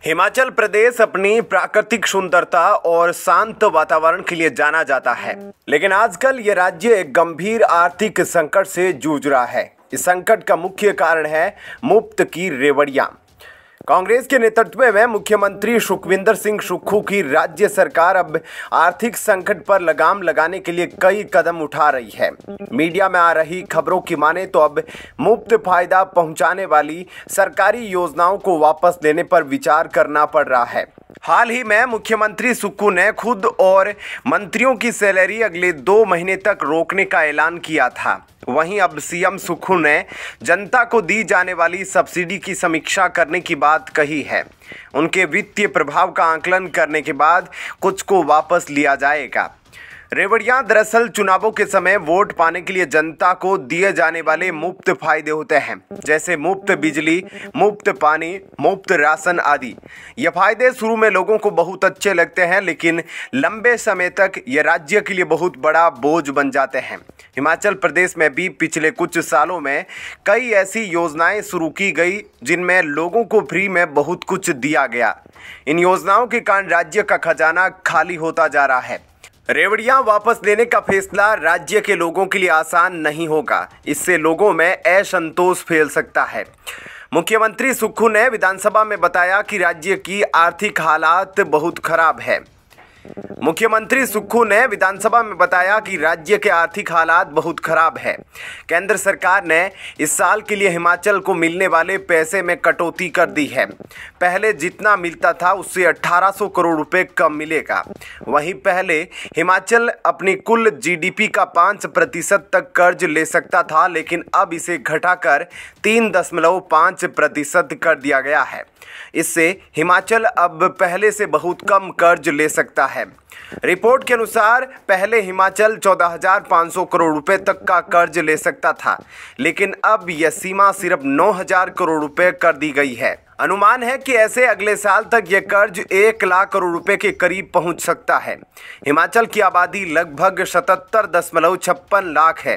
हिमाचल प्रदेश अपनी प्राकृतिक सुंदरता और शांत वातावरण के लिए जाना जाता है, लेकिन आजकल ये राज्य एक गंभीर आर्थिक संकट से जूझ रहा है। इस संकट का मुख्य कारण है मुफ्त की रेवड़ियां। कांग्रेस के नेतृत्व में मुख्यमंत्री सुखविंदर सिंह सुक्खू की राज्य सरकार अब आर्थिक संकट पर लगाम लगाने के लिए कई कदम उठा रही है। मीडिया में आ रही खबरों की माने तो अब मुफ्त फायदा पहुंचाने वाली सरकारी योजनाओं को वापस लेने पर विचार करना पड़ रहा है। हाल ही में मुख्यमंत्री सुक्खू ने खुद और मंत्रियों की सैलरी अगले 2 महीने तक रोकने का ऐलान किया था। वहीं अब सीएम सुक्खू ने जनता को दी जाने वाली सब्सिडी की समीक्षा करने की बात कही है। उनके वित्तीय प्रभाव का आकलन करने के बाद कुछ को वापस लिया जाएगा। रेवड़ियां दरअसल चुनावों के समय वोट पाने के लिए जनता को दिए जाने वाले मुफ्त फायदे होते हैं, जैसे मुफ्त बिजली, मुफ्त पानी, मुफ्त राशन आदि। ये फायदे शुरू में लोगों को बहुत अच्छे लगते हैं, लेकिन लंबे समय तक ये राज्य के लिए बहुत बड़ा बोझ बन जाते हैं। हिमाचल प्रदेश में भी पिछले कुछ सालों में कई ऐसी योजनाएं शुरू की गई जिनमें लोगों को फ्री में बहुत कुछ दिया गया। इन योजनाओं के कारण राज्य का खजाना खाली होता जा रहा है। रेवड़ियां वापस लेने का फैसला राज्य के लोगों के लिए आसान नहीं होगा। इससे लोगों में असंतोष फैल सकता है। मुख्यमंत्री सुक्खू ने विधानसभा में बताया कि राज्य की आर्थिक हालात बहुत खराब है। मुख्यमंत्री सुक्खू ने विधानसभा में बताया कि राज्य के आर्थिक हालात बहुत खराब है। केंद्र सरकार ने इस साल के लिए हिमाचल को मिलने वाले पैसे में कटौती कर दी है। पहले जितना मिलता था उससे 1800 करोड़ रुपए कम मिलेगा। वहीं पहले हिमाचल अपनी कुल जीडीपी का 5% तक कर्ज ले सकता था, लेकिन अब इसे घटाकर 3.5% कर दिया गया है। इससे हिमाचल अब पहले से बहुत कम कर्ज ले सकता है। रिपोर्ट के अनुसार पहले हिमाचल 14,500 करोड़ रुपए तक का कर्ज ले सकता था, लेकिन अब यह सीमा सिर्फ 9,000 करोड़ रुपए कर दी गई है। अनुमान है कि ऐसे अगले साल तक यह कर्ज 1 लाख करोड़ रुपए के करीब पहुंच सकता है। हिमाचल की आबादी लगभग 77.56 लाख है।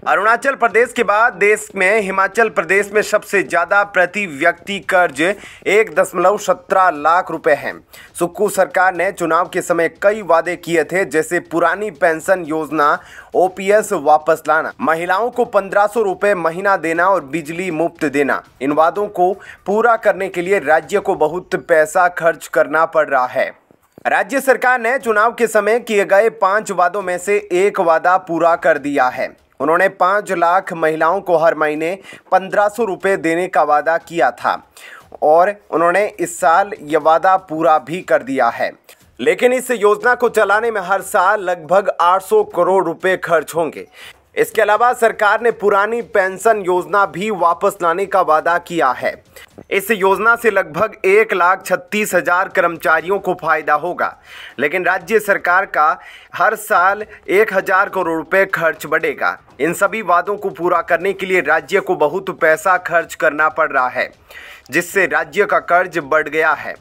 अरुणाचल प्रदेश के बाद देश में हिमाचल प्रदेश में सबसे ज्यादा प्रति व्यक्ति कर्ज 1.17 लाख रुपए है। सुक्खू सरकार ने चुनाव के समय कई वादे किए थे, जैसे पुरानी पेंशन योजना ओपीएस वापस लाना, महिलाओं को 1500 रुपए महीना देना और बिजली मुफ्त देना। इन वादों को पूरा करने के लिए राज्य को बहुत पैसा खर्च करना पड़ रहा है। राज्य सरकार ने चुनाव के समय किए गए 5 वादों में से एक वादा पूरा कर दिया है। उन्होंने 5 लाख महिलाओं को हर महीने 1500 रुपए देने का वादा किया था और उन्होंने इस साल यह वादा पूरा भी कर दिया है। लेकिन इस योजना को चलाने में हर साल लगभग 800 करोड़ रुपए खर्च होंगे। इसके अलावा सरकार ने पुरानी पेंशन योजना भी वापस लाने का वादा किया है। इस योजना से लगभग 1,36,000 कर्मचारियों को फायदा होगा, लेकिन राज्य सरकार का हर साल 1,000 करोड़ रुपए खर्च बढ़ेगा। इन सभी वादों को पूरा करने के लिए राज्य को बहुत पैसा खर्च करना पड़ रहा है, जिससे राज्य का कर्ज बढ़ गया है।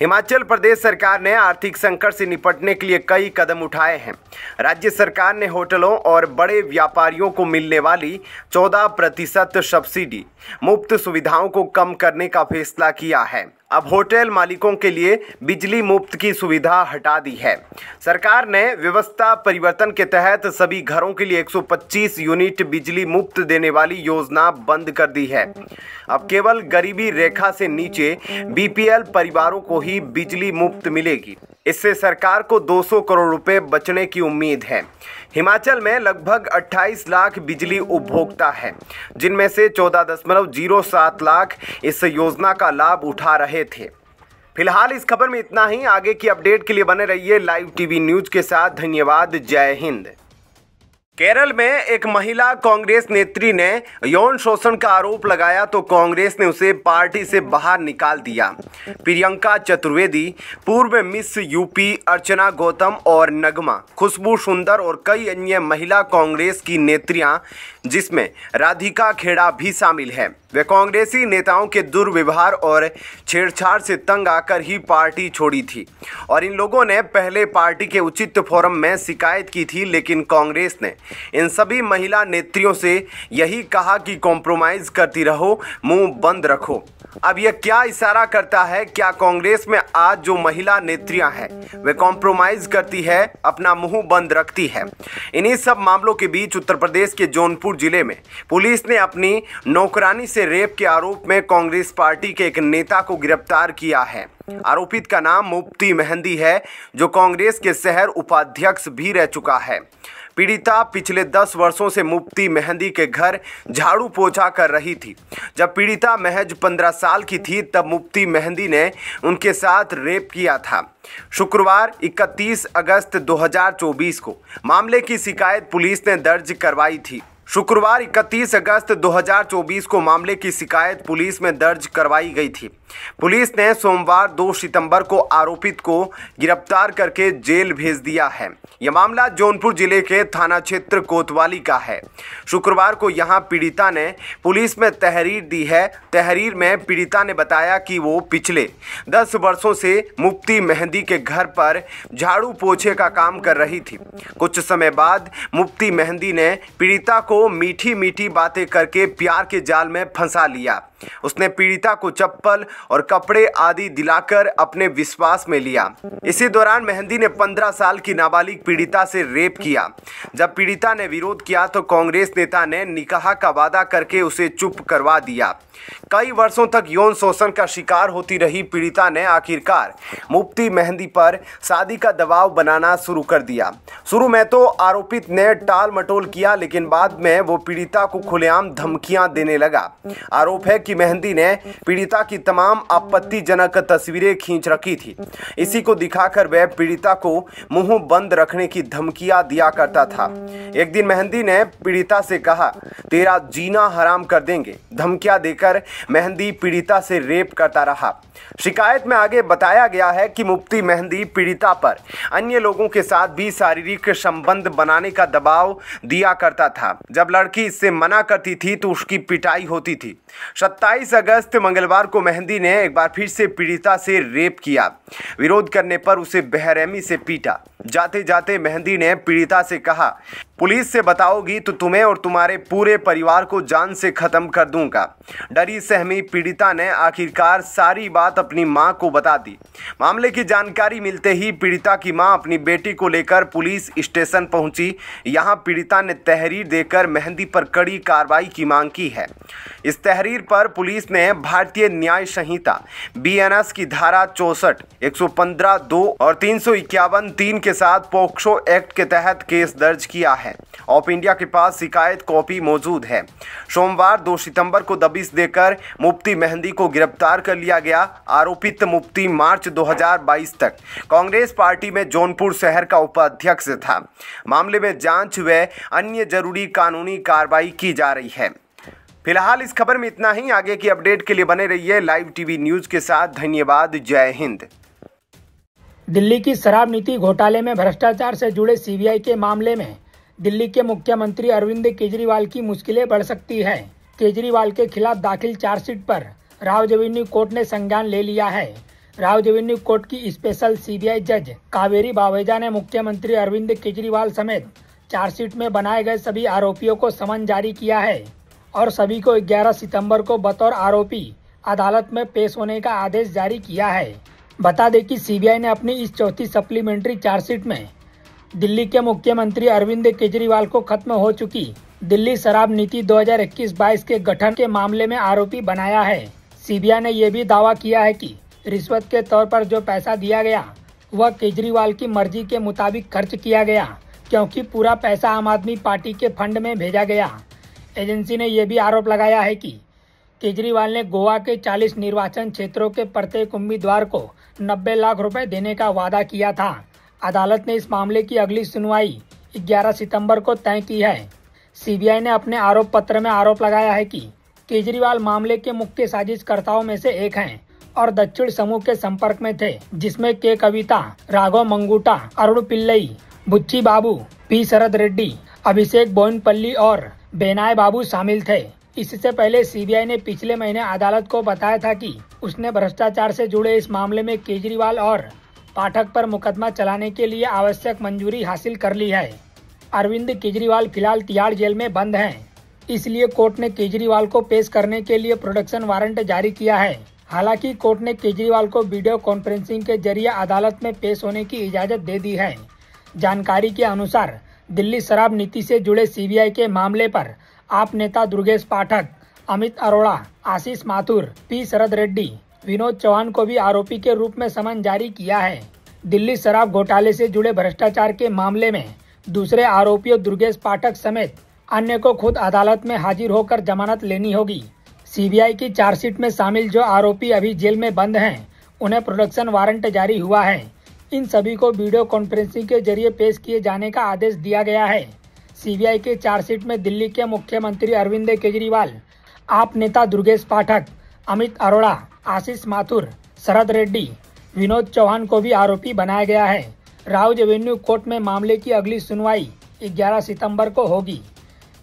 हिमाचल प्रदेश सरकार ने आर्थिक संकट से निपटने के लिए कई कदम उठाए हैं। राज्य सरकार ने होटलों और बड़े व्यापारियों को मिलने वाली 14% सब्सिडी मुफ्त सुविधाओं को कम करने का फैसला किया है। अब होटल मालिकों के लिए बिजली मुफ्त की सुविधा हटा दी है। सरकार ने व्यवस्था परिवर्तन के तहत सभी घरों के लिए 125 यूनिट बिजली मुफ्त देने वाली योजना बंद कर दी है। अब केवल गरीबी रेखा से नीचे बीपीएल परिवारों को ही बिजली मुफ्त मिलेगी। इससे सरकार को 200 करोड़ रुपए बचने की उम्मीद है। हिमाचल में लगभग 28 लाख बिजली उपभोक्ता हैं, जिनमें से 14.07 लाख इस योजना का लाभ उठा रहे थे। फिलहाल इस खबर में इतना ही। आगे की अपडेट के लिए बने रहिए लाइव टीवी न्यूज के साथ। धन्यवाद। जय हिंद। केरल में एक महिला कांग्रेस नेत्री ने यौन शोषण का आरोप लगाया तो कांग्रेस ने उसे पार्टी से बाहर निकाल दिया। प्रियंका चतुर्वेदी, पूर्व मिस यूपी अर्चना गौतम और नगमा, खुशबू सुंदर और कई अन्य महिला कांग्रेस की नेत्रियां, जिसमें राधिका खेड़ा भी शामिल है, वे कांग्रेसी नेताओं के दुर्व्यवहार और छेड़छाड़ से तंग आकर ही पार्टी छोड़ी थी और इन लोगों ने पहले पार्टी के उचित फोरम में शिकायत की थी, लेकिन कांग्रेस ने इन सभी महिला नेत्रियों से यही कहा कि कॉम्प्रोमाइज करती रहो, मुंह बंद रखो। अब यह क्या इशारा करता है? क्या कांग्रेस में आज जो महिला नेत्रियां हैं वे कॉम्प्रोमाइज करती है, अपना मुंह बंद रखती है? इन्हीं सब मामलों के बीच उत्तर प्रदेश के जौनपुर जिले में पुलिस ने अपनी नौकरानी से रेप के आरोप में कांग्रेस पार्टी के एक नेता को गिरफ्तार किया है। आरोपित का नाम मुफ्ती मेहंदी है, जो कांग्रेस के शहर उपाध्यक्ष भी रह चुका है। पीड़िता पिछले 10 वर्षों से मुफ्ती मेहंदी के घर झाड़ू पोछा कर रही थी। जब पीड़िता महज 15 साल की थी तब मुफ्ती मेहंदी ने उनके साथ रेप किया था। शुक्रवार 31 अगस्त 2024 को मामले की शिकायत पुलिस ने दर्ज करवाई थी। शुक्रवार 31 अगस्त 2024 को मामले की शिकायत पुलिस में दर्ज करवाई गई थी। पुलिस ने सोमवार 2 सितंबर को आरोपित को गिरफ्तार करके जेल भेज दिया है। यह मामला जौनपुर जिले के थाना क्षेत्र कोतवाली का है। शुक्रवार को यहां पीड़िता ने पुलिस में तहरीर दी है। तहरीर में पीड़िता ने बताया कि वो पिछले 10 वर्षों से मुफ्ती मेहंदी के घर पर झाड़ू पोछे का काम कर रही थी। कुछ समय बाद मुफ्ती मेहंदी ने पीड़िता को मीठी मीठी बातें करके प्यार के जाल में फंसा लिया। उसने पीड़िता को चप्पल और कपड़े आदि दिलाकर अपने विश्वास में लिया। इसी दौरान मेहंदी ने 15 साल की नाबालिग पीड़िता से रेप किया। जब पीड़िता ने विरोध किया तो कांग्रेस नेता ने निकाह का वादा करके उसे चुप करवा दिया। कई वर्षों तक यौन शोषण का शिकार होती रही पीड़िता ने आखिरकार मुफ्ती मेहंदी पर शादी का दबाव बनाना शुरू कर दिया। शुरू में तो आरोपित ने टाल मटोल किया, लेकिन बाद में वो पीड़िता को खुलेआम धमकियां देने लगा। आरोप है कि मेहंदी ने पीड़िता की तमाम आपत्तिजनक तस्वीरें खींच रखी थी। इसी को दिखाकर वह पीड़िता को मुंह बंद रखने की धमकियां दिया करता था। एक दिन मेहंदी ने पीड़िता से कहा, तेरा जीना हराम कर देंगे। धमकियां देकर मेहंदी पीड़िता से रेप करता रहा। शिकायत में आगे बताया गया है कि मुफ्ती मेहंदी पीड़िता पर अन्य लोगों के साथ भी शारीरिक संबंध बनाने का दबाव दिया करता था। जब लड़की इससे मना करती थी तो उसकी पिटाई होती थी। 27 अगस्त मंगलवार को मेहंदी ने एक बार फिर से पीड़िता से रेप किया। विरोध करने पर उसे बेरहमी से पीटा। जाते जाते मेहंदी ने पीड़िता से कहा, पुलिस से बताओगी तो तुम्हें और तुम्हारे पूरे परिवार को जान से खत्म कर दूंगा। डरी सहमी पीड़िता ने आखिरकार सारी बात अपनी मां को बता दी। मामले की जानकारी मिलते ही पीड़िता की मां अपनी बेटी को लेकर पुलिस स्टेशन पहुंची। यहां पीड़िता ने तहरीर देकर मेहंदी पर कड़ी कार्रवाई की मांग की है। इस तहरीर पर पुलिस ने भारतीय न्याय संहिता BNS की धारा 64, 115(2) और 351(3) के साथ पोक्सो एक्ट के तहत केस दर्ज किया है। ऑफ इंडिया के पास शिकायत कॉपी मौजूद है। सोमवार 2 सितंबर को दबिश देकर मुफ्ती मेहंदी को गिरफ्तार कर लिया गया। आरोपित मुफ्ती मार्च 2022 तक कांग्रेस पार्टी में जौनपुर शहर का उपाध्यक्ष था। मामले में जांच व अन्य जरूरी कानूनी कार्रवाई की जा रही है। फिलहाल इस खबर में इतना ही। आगे की अपडेट के लिए बने रहिए लाइव टीवी न्यूज के साथ। धन्यवाद। जय हिंद। दिल्ली की शराब नीति घोटाले में भ्रष्टाचार से जुड़े CBI के मामले में दिल्ली के मुख्यमंत्री अरविंद केजरीवाल की मुश्किलें बढ़ सकती है। केजरीवाल के खिलाफ दाखिल चार्जशीट पर राव रेवेन्यू कोर्ट ने संज्ञान ले लिया है। राव रेवेन्यू कोर्ट की स्पेशल CBI जज कावेरी बावेजा ने मुख्यमंत्री अरविंद केजरीवाल समेत चार्जशीट में बनाए गए सभी आरोपियों को समन जारी किया है और सभी को 11 सितंबर को बतौर आरोपी अदालत में पेश होने का आदेश जारी किया है। बता दें कि CBI ने अपनी इस चौथी सप्लीमेंट्री चार्जशीट में दिल्ली के मुख्यमंत्री अरविंद केजरीवाल को खत्म हो चुकी दिल्ली शराब नीति 2021-22 के गठन के मामले में आरोपी बनाया है। CBI ने यह भी दावा किया है कि रिश्वत के तौर पर जो पैसा दिया गया वह केजरीवाल की मर्जी के मुताबिक खर्च किया गया, क्योंकि पूरा पैसा आम आदमी पार्टी के फंड में भेजा गया। एजेंसी ने यह भी आरोप लगाया है कि केजरीवाल ने गोवा के 40 निर्वाचन क्षेत्रों के प्रत्येक उम्मीदवार को 90 लाख रुपए देने का वादा किया था। अदालत ने इस मामले की अगली सुनवाई 11 सितंबर को तय की है। CBI ने अपने आरोप पत्र में आरोप लगाया है कि केजरीवाल मामले के मुख्य साजिशकर्ताओं में से एक हैं और दक्षिण समूह के संपर्क में थे, जिसमें के कविता, राघव मंगूटा, अरुण पिल्लई, बुच्ची बाबू, P शरद रेड्डी, अभिषेक बोयनपल्ली और बेनाय बाबू शामिल थे। इससे पहले CBI ने पिछले महीने अदालत को बताया था कि उसने भ्रष्टाचार से जुड़े इस मामले में केजरीवाल और पाठक पर मुकदमा चलाने के लिए आवश्यक मंजूरी हासिल कर ली है। अरविंद केजरीवाल फिलहाल तिहाड़ जेल में बंद हैं। इसलिए कोर्ट ने केजरीवाल को पेश करने के लिए प्रोडक्शन वारंट जारी किया है। हालांकि कोर्ट ने केजरीवाल को वीडियो कॉन्फ्रेंसिंग के जरिए अदालत में पेश होने की इजाजत दे दी है। जानकारी के अनुसार दिल्ली शराब नीति से जुड़े सीबीआई के मामले पर आप नेता दुर्गेश पाठक, अमित अरोड़ा, आशीष माथुर, पी शरद रेड्डी, विनोद चौहान को भी आरोपी के रूप में समन जारी किया है। दिल्ली शराब घोटाले से जुड़े भ्रष्टाचार के मामले में दूसरे आरोपियों दुर्गेश पाठक समेत अन्य को खुद अदालत में हाजिर होकर जमानत लेनी होगी। सीबीआई की चार्जशीट में शामिल जो आरोपी अभी जेल में बंद हैं, उन्हें प्रोडक्शन वारंट जारी हुआ है। इन सभी को वीडियो कॉन्फ्रेंसिंग के जरिए पेश किए जाने का आदेश दिया गया है। सीबीआई के चार्जशीट में दिल्ली के मुख्यमंत्री अरविंद केजरीवाल, आप नेता दुर्गेश पाठक, अमित अरोड़ा, आशीष माथुर, शरद रेड्डी, विनोद चौहान को भी आरोपी बनाया गया है। राउज एवेन्यू कोर्ट में मामले की अगली सुनवाई 11 सितंबर को होगी।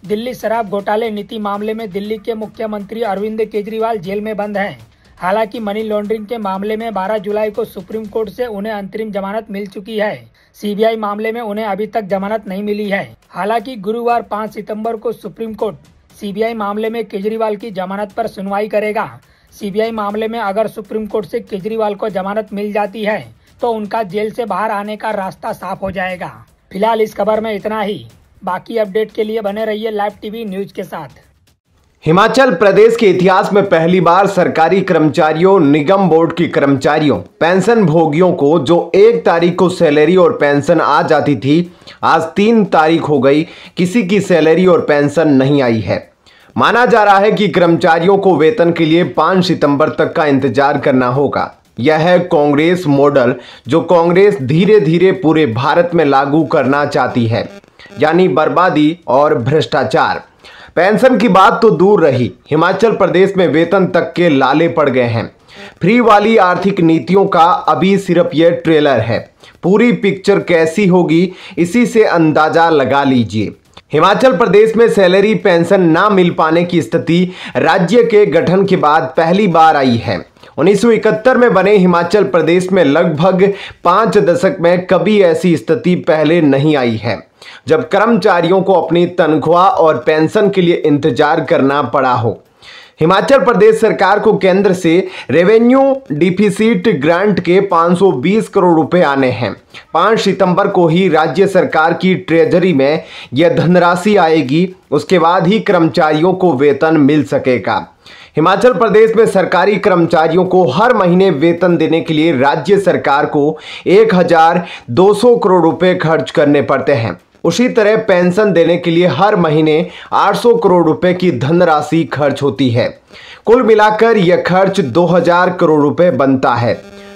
दिल्ली शराब घोटाले नीति मामले में दिल्ली के मुख्यमंत्री अरविंद केजरीवाल जेल में बंद हैं। हालांकि मनी लॉन्ड्रिंग के मामले में 12 जुलाई को सुप्रीम कोर्ट से उन्हें अंतरिम जमानत मिल चुकी है। सीबीआई मामले में उन्हें अभी तक जमानत नहीं मिली है। हालांकि गुरुवार 5 सितंबर को सुप्रीम कोर्ट सीबीआई मामले में केजरीवाल की जमानत पर सुनवाई करेगा। सीबीआई मामले में अगर सुप्रीम कोर्ट से केजरीवाल को जमानत मिल जाती है तो उनका जेल से बाहर आने का रास्ता साफ हो जाएगा। फिलहाल इस खबर में इतना ही। बाकी अपडेट के लिए बने रहिए लाइव टीवी न्यूज के साथ। हिमाचल प्रदेश के इतिहास में पहली बार सरकारी कर्मचारियों, निगम बोर्ड के कर्मचारियों, पेंशन भोगियों को जो 1 तारीख को सैलरी और पेंशन आ जाती थी, आज 3 तारीख हो गई, किसी की सैलरी और पेंशन नहीं आई है। माना जा रहा है कि कर्मचारियों को वेतन के लिए 5 सितंबर तक का इंतजार करना होगा। यह है कांग्रेस मॉडल जो कांग्रेस धीरे धीरे पूरे भारत में लागू करना चाहती है, यानी बर्बादी और भ्रष्टाचार। पेंशन की बात तो दूर रही, हिमाचल प्रदेश में वेतन तक के लाले पड़ गए हैं। फ्री वाली आर्थिक नीतियों का अभी सिर्फ यह ट्रेलर है। पूरी पिक्चर कैसी होगी इसी से अंदाजा लगा लीजिए। हिमाचल प्रदेश में सैलरी पेंशन ना मिल पाने की स्थिति राज्य के गठन के बाद पहली बार आई है। 1971 में बने हिमाचल प्रदेश में लगभग 5 दशक में कभी ऐसी स्थिति पहले नहीं आई है, जब कर्मचारियों को अपनी तनख्वाह और पेंशन के लिए इंतजार करना पड़ा हो। हिमाचल प्रदेश सरकार को केंद्र से रेवेन्यू डिफिसिट ग्रांट के 520 करोड़ रुपए आने हैं। 5 सितंबर को ही राज्य सरकार की ट्रेजरी में यह धनराशि आएगी, उसके बाद ही कर्मचारियों को वेतन मिल सकेगा। हिमाचल प्रदेश में सरकारी कर्मचारियों को हर महीने वेतन देने के लिए राज्य सरकार को 1200 करोड़ रुपए खर्च करने पड़ते हैं। उसी तरह पेंशन देने के लिए हर महीने 800 करोड़ रुपए की धनराशि खर्च होती है। कुल मिलाकर यह खर्च 2000 करोड़ रुपए बनता है।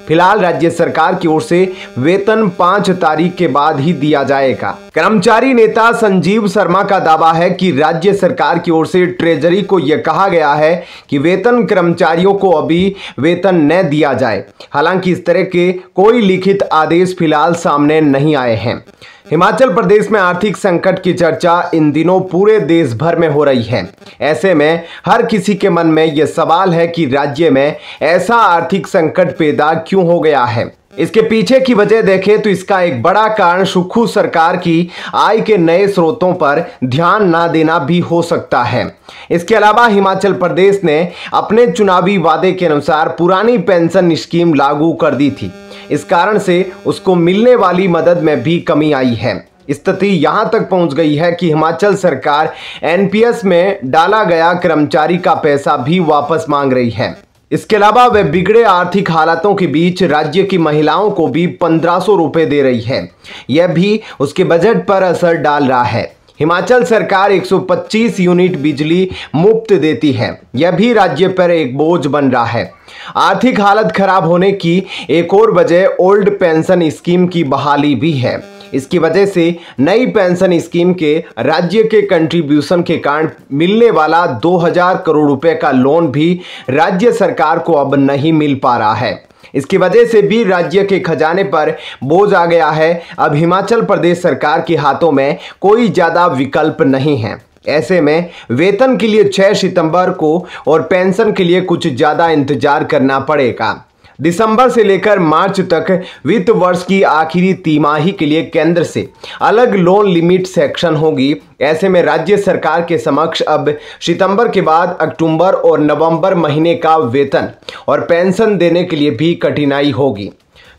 फिलहाल राज्य सरकार की ओर से वेतन 5 तारीख के बाद ही दिया जाएगा। कर्मचारी नेता संजीव शर्मा का दावा है कि राज्य सरकार की ओर से ट्रेजरी को यह कहा गया है कि वेतन कर्मचारियों को अभी वेतन न दिया जाए। हालांकि इस तरह के कोई लिखित आदेश फिलहाल सामने नहीं आए हैं। हिमाचल प्रदेश में आर्थिक संकट की चर्चा इन दिनों पूरे देश भर में हो रही है। ऐसे में हर किसी के मन में यह सवाल है कि राज्य में ऐसा आर्थिक संकट पैदा क्यों हो गया है। इसके पीछे की वजह देखें तो इसका एक बड़ा कारण सुक्खू सरकार की आय के नए स्रोतों पर ध्यान ना देना भी हो सकता है। इसके अलावा हिमाचल प्रदेश ने अपने चुनावी वादे के अनुसार पुरानी पेंशन स्कीम लागू कर दी थी। इस कारण से उसको मिलने वाली मदद में भी कमी आई है। स्थिति यहां तक पहुंच गई है कि हिमाचल सरकार एनपीएस में डाला गया कर्मचारी का पैसा भी वापस मांग रही है। इसके अलावा वे बिगड़े आर्थिक हालातों के बीच राज्य की महिलाओं को भी 1500 रुपए दे रही है। यह भी उसके बजट पर असर डाल रहा है। हिमाचल सरकार 125 यूनिट बिजली मुफ्त देती है, यह भी राज्य पर एक बोझ बन रहा है। आर्थिक हालत खराब होने की एक और वजह ओल्ड पेंशन स्कीम की बहाली भी है। इसकी वजह से नई पेंशन स्कीम के राज्य के कंट्रीब्यूशन के कारण मिलने वाला 2000 करोड़ रुपए का लोन भी राज्य सरकार को अब नहीं मिल पा रहा है। इसकी वजह से भी राज्य के खजाने पर बोझ आ गया है। अब हिमाचल प्रदेश सरकार के हाथों में कोई ज्यादा विकल्प नहीं है। ऐसे में वेतन के लिए 6 सितंबर को और पेंशन के लिए कुछ ज्यादा इंतजार करना पड़ेगा। दिसंबर से लेकर मार्च तक वित्त वर्ष की आखिरी तिमाही के लिए केंद्र से अलग लोन लिमिट सेक्शन होगी। ऐसे में राज्य सरकार के समक्ष अब सितंबर के बाद अक्टूबर और नवंबर महीने का वेतन और पेंशन देने के लिए भी कठिनाई होगी।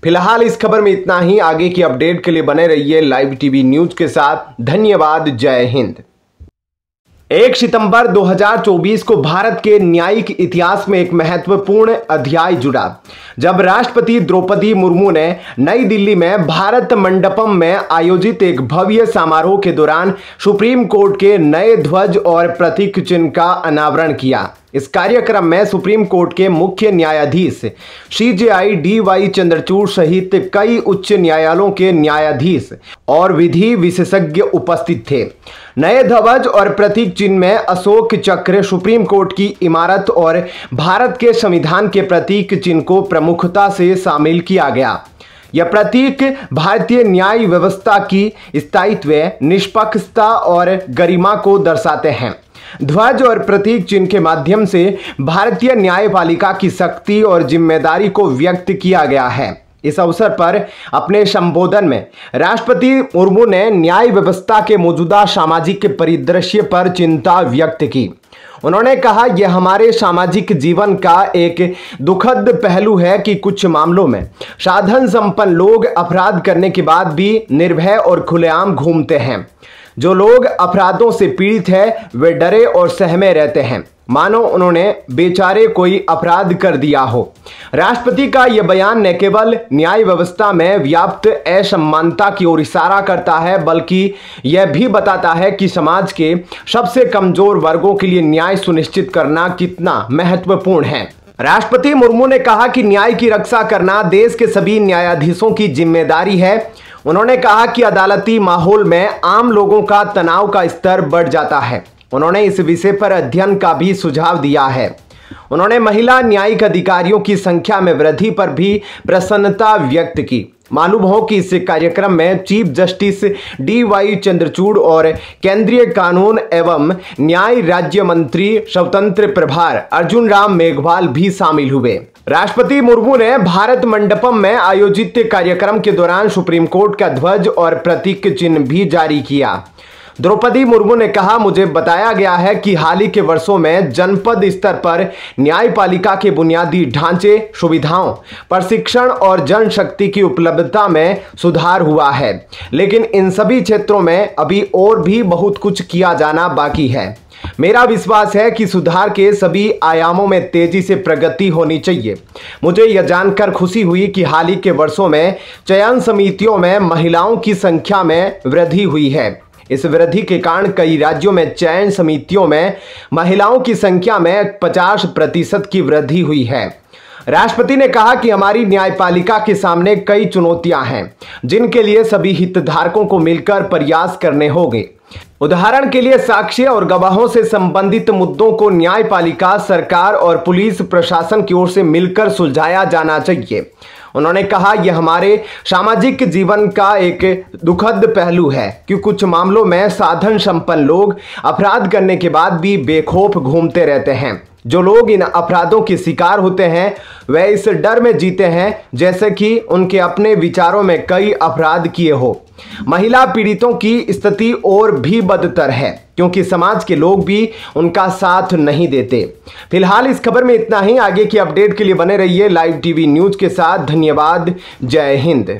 फिलहाल इस खबर में इतना ही। आगे की अपडेट के लिए बने रहिए लाइव टीवी न्यूज के साथ। धन्यवाद। जय हिंद। 1 सितंबर 2024 को भारत के न्यायिक इतिहास में एक महत्वपूर्ण अध्याय जुड़ा, जब राष्ट्रपति द्रौपदी मुर्मू ने नई दिल्ली में भारत मंडपम में आयोजित एक भव्य समारोह के दौरान सुप्रीम कोर्ट के नए ध्वज और प्रतीक चिन्ह का अनावरण किया। इस कार्यक्रम में सुप्रीम कोर्ट के मुख्य न्यायाधीश CJI DY चंद्रचूड़ सहित कई उच्च न्यायालयों के न्यायाधीश और विधि विशेषज्ञ उपस्थित थे। नए ध्वज और प्रतीक चिन्ह में अशोक चक्र, सुप्रीम कोर्ट की इमारत और भारत के संविधान के प्रतीक चिन्ह को प्रमुखता से शामिल किया गया। यह प्रतीक भारतीय न्याय व्यवस्था की स्थायित्व, निष्पक्षता और गरिमा को दर्शाते हैं। ध्वज और प्रतीक चिन्ह के माध्यम से भारतीय न्यायपालिका की शक्ति और जिम्मेदारी को व्यक्त किया गया है। इस अवसर पर अपने संबोधन में राष्ट्रपति मुर्मू ने न्याय व्यवस्था के मौजूदा सामाजिक परिदृश्य पर चिंता व्यक्त की। उन्होंने कहा, यह हमारे सामाजिक जीवन का एक दुखद पहलू है कि कुछ मामलों में साधन संपन्न लोग अपराध करने के बाद भी निर्भय और खुलेआम घूमते हैं। जो लोग अपराधों से पीड़ित हैं वे डरे और सहमे रहते हैं, मानो उन्होंने बेचारे कोई अपराध कर दिया हो। राष्ट्रपति का यह बयान न केवल न्याय व्यवस्था में व्याप्त असमानता की ओर इशारा करता है, बल्कि यह भी बताता है कि समाज के सबसे कमजोर वर्गों के लिए न्याय सुनिश्चित करना कितना महत्वपूर्ण है। राष्ट्रपति मुर्मू ने कहा कि न्याय की रक्षा करना देश के सभी न्यायाधीशों की जिम्मेदारी है। उन्होंने कहा कि अदालती माहौल में आम लोगों का तनाव का स्तर बढ़ जाता है। उन्होंने इस विषय पर अध्ययन का भी सुझाव दिया है। उन्होंने महिला न्यायिक अधिकारियों की संख्या में वृद्धि पर भी प्रसन्नता व्यक्त की। मालूम हो कि इस कार्यक्रम में चीफ जस्टिस DY चंद्रचूड़ और केंद्रीय कानून एवं न्याय राज्य मंत्री स्वतंत्र प्रभार अर्जुन राम मेघवाल भी शामिल हुए। राष्ट्रपति मुर्मू ने भारत मंडपम में आयोजित कार्यक्रम के दौरान सुप्रीम कोर्ट का ध्वज और प्रतीक चिन्ह भी जारी किया। द्रौपदी मुर्मू ने कहा, मुझे बताया गया है कि हाल ही के वर्षों में जनपद स्तर पर न्यायपालिका के बुनियादी ढांचे, सुविधाओं, प्रशिक्षण और जनशक्ति की उपलब्धता में सुधार हुआ है, लेकिन इन सभी क्षेत्रों में अभी और भी बहुत कुछ किया जाना बाकी है। मेरा विश्वास है कि सुधार के सभी आयामों में तेजी से प्रगति होनी चाहिए। मुझे यह जानकर खुशी हुई कि हाल ही के वर्षों में चयन समितियों में महिलाओं की संख्या में वृद्धि हुई है। इस वृद्धि के कारण कई राज्यों में चयन समितियों में महिलाओं की संख्या में 50% की वृद्धि हुई है। राष्ट्रपति ने कहा कि हमारी न्यायपालिका के सामने कई चुनौतियां हैं, जिनके लिए सभी हितधारकों को मिलकर प्रयास करने होंगे। उदाहरण के लिए साक्ष्य और गवाहों से संबंधित मुद्दों को न्यायपालिका, सरकार और पुलिस प्रशासन की ओर से मिलकर सुलझाया जाना चाहिए। उन्होंने कहा, यह हमारे सामाजिक जीवन का एक दुखद पहलू है कि कुछ मामलों में साधन संपन्न लोग अपराध करने के बाद भी बेखौफ घूमते रहते हैं। जो लोग इन अपराधों के शिकार होते हैं वे इस डर में जीते हैं जैसे कि उनके अपने विचारों में कई अपराध किए हो। महिला पीड़ितों की स्थिति और भी बदतर है क्योंकि समाज के लोग भी उनका साथ नहीं देते। फिलहाल इस खबर में इतना ही। आगे की अपडेट के लिए बने रहिए लाइव टीवी न्यूज के साथ। धन्यवाद। जय हिंद।